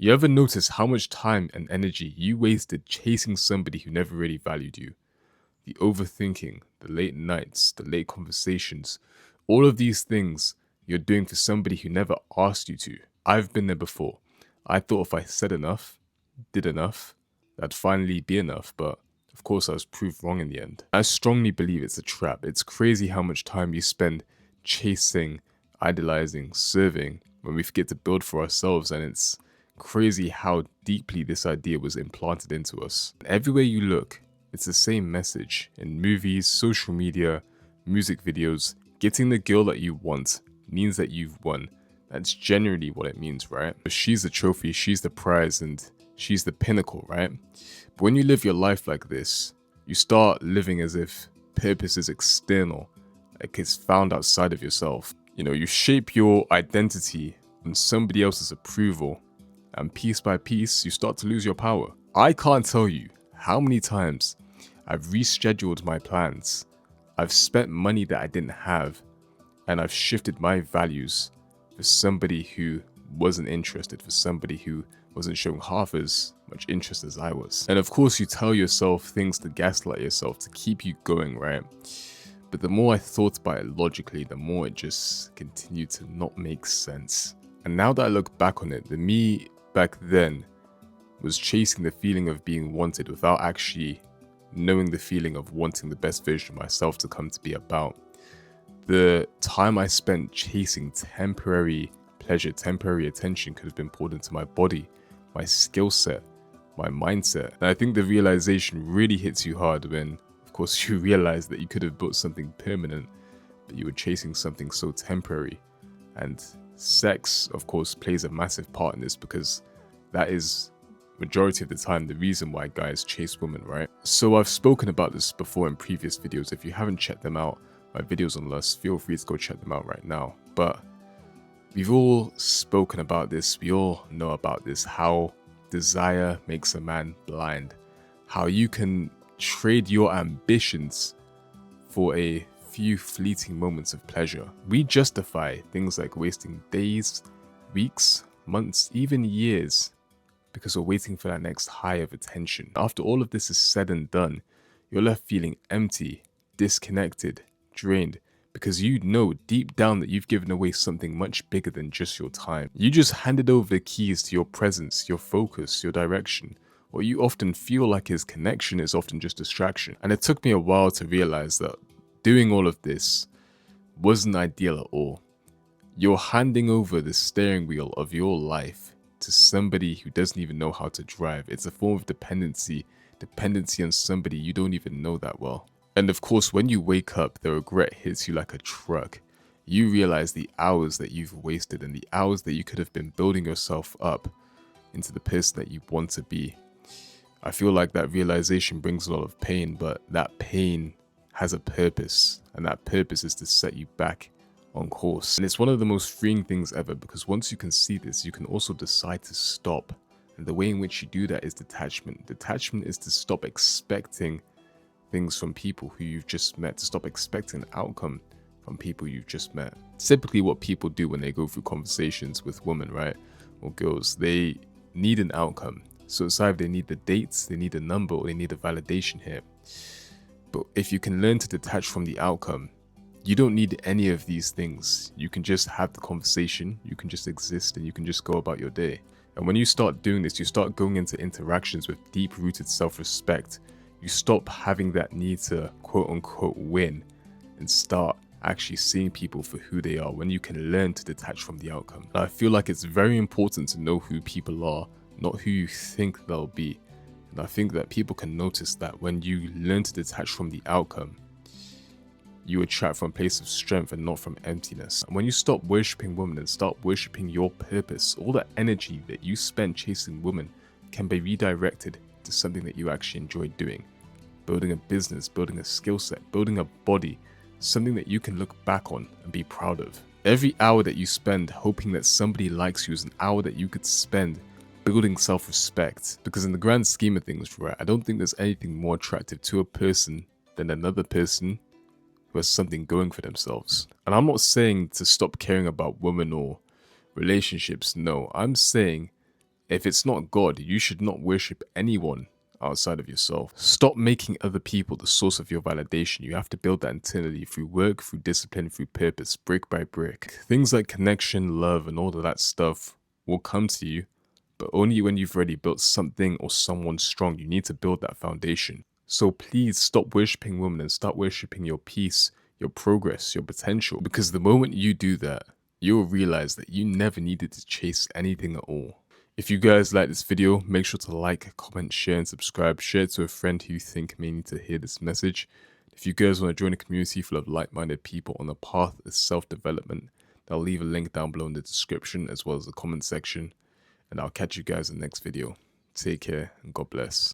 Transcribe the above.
You ever notice how much time and energy you wasted chasing somebody who never really valued you? The overthinking, the late nights, the late conversations, all of these things you're doing for somebody who never asked you to. I've been there before. I thought if I said enough, did enough, that'd finally be enough, but of course I was proved wrong in the end. I strongly believe it's a trap. It's crazy how much time you spend chasing, idolizing, serving when we forget to build for ourselves, and it's crazy how deeply this idea was implanted into us. Everywhere you look, it's the same message in movies, social media, music videos. Getting the girl that you want means that you've won. That's generally what it means, right? She's the trophy, she's the prize, and she's the pinnacle, right? But when you live your life like this, you start living as if purpose is external, like it's found outside of yourself. You shape your identity on somebody else's approval, and piece by piece, you start to lose your power. I can't tell you how many times I've rescheduled my plans, I've spent money that I didn't have, and I've shifted my values for somebody who wasn't interested, for somebody who wasn't showing half as much interest as I was. And of course, you tell yourself things to gaslight yourself to keep you going, right? But the more I thought about it logically, the more it just continued to not make sense. And now that I look back on it, the me back then was chasing the feeling of being wanted without actually knowing the feeling of wanting the best version of myself to come to be about. The time I spent chasing temporary pleasure, temporary attention could have been poured into my body, my skill set, my mindset. And I think the realization really hits you hard when, of course, you realize that you could have built something permanent, but you were chasing something so temporary. And sex, of course, plays a massive part in this because that is majority of the time the reason why guys chase women, right? So I've spoken about this before in previous videos. If you haven't checked them out, my videos on lust, feel free to go check them out right now. But we've all spoken about this, we all know about this, how desire makes a man blind, how you can trade your ambitions for a few fleeting moments of pleasure. We justify things like wasting days, weeks, months, even years because we're waiting for that next high of attention. After all of this is said and done, you're left feeling empty, disconnected, drained, because you know deep down that you've given away something much bigger than just your time. You just handed over the keys to your presence, your focus, your direction. What you often feel like is connection is often just distraction. And it took me a while to realize that doing all of this wasn't ideal at all. You're handing over the steering wheel of your life to somebody who doesn't even know how to drive. It's a form of dependency on somebody you don't even know that well. And of course, when you wake up, the regret hits you like a truck. You realize the hours that you've wasted and the hours that you could have been building yourself up into the person that you want to be. I feel like that realization brings a lot of pain, but that pain has a purpose, and that purpose is to set you back on course. And it's one of the most freeing things ever, because once you can see this, you can also decide to stop. And the way in which you do that is detachment. Detachment is to stop expecting things from people who you've just met, to stop expecting an outcome from people you've just met. Typically what people do when they go through conversations with women, right, or girls, they need an outcome. So it's either they need the dates, they need a number, or they need a validation here. But if you can learn to detach from the outcome, you don't need any of these things. You can just have the conversation, you can just exist, and you can just go about your day. And when you start doing this, you start going into interactions with deep-rooted self-respect. You stop having that need to quote-unquote win and start actually seeing people for who they are when you can learn to detach from the outcome. And I feel like it's very important to know who people are, not who you think they'll be. And I think that people can notice that when you learn to detach from the outcome, you attract from a place of strength and not from emptiness. And when you stop worshipping women and start worshipping your purpose, all the energy that you spend chasing women can be redirected to something that you actually enjoy doing. Building a business, building a skill set, building a body, something that you can look back on and be proud of. Every hour that you spend hoping that somebody likes you is an hour that you could spend building self-respect. Because in the grand scheme of things, right, I don't think there's anything more attractive to a person than another person who has something going for themselves. And I'm not saying to stop caring about women or relationships. No, I'm saying If it's not God, you should not worship anyone outside of yourself. Stop making other people the source of your validation. You have to build that internally through work, through discipline, through purpose, brick by brick. Things like connection, love, and all of that stuff will come to you, but only when you've already built something or someone strong. You need to build that foundation. So please stop worshipping women and start worshipping your peace, your progress, your potential. Because the moment you do that, you'll realize that you never needed to chase anything at all. If you guys like this video, make sure to like, comment, share, and subscribe. Share it to a friend who you think may need to hear this message. If you guys want to join a community full of like-minded people on the path of self-development, I'll leave a link down below in the description as well as the comment section. And I'll catch you guys in the next video. Take care and God bless.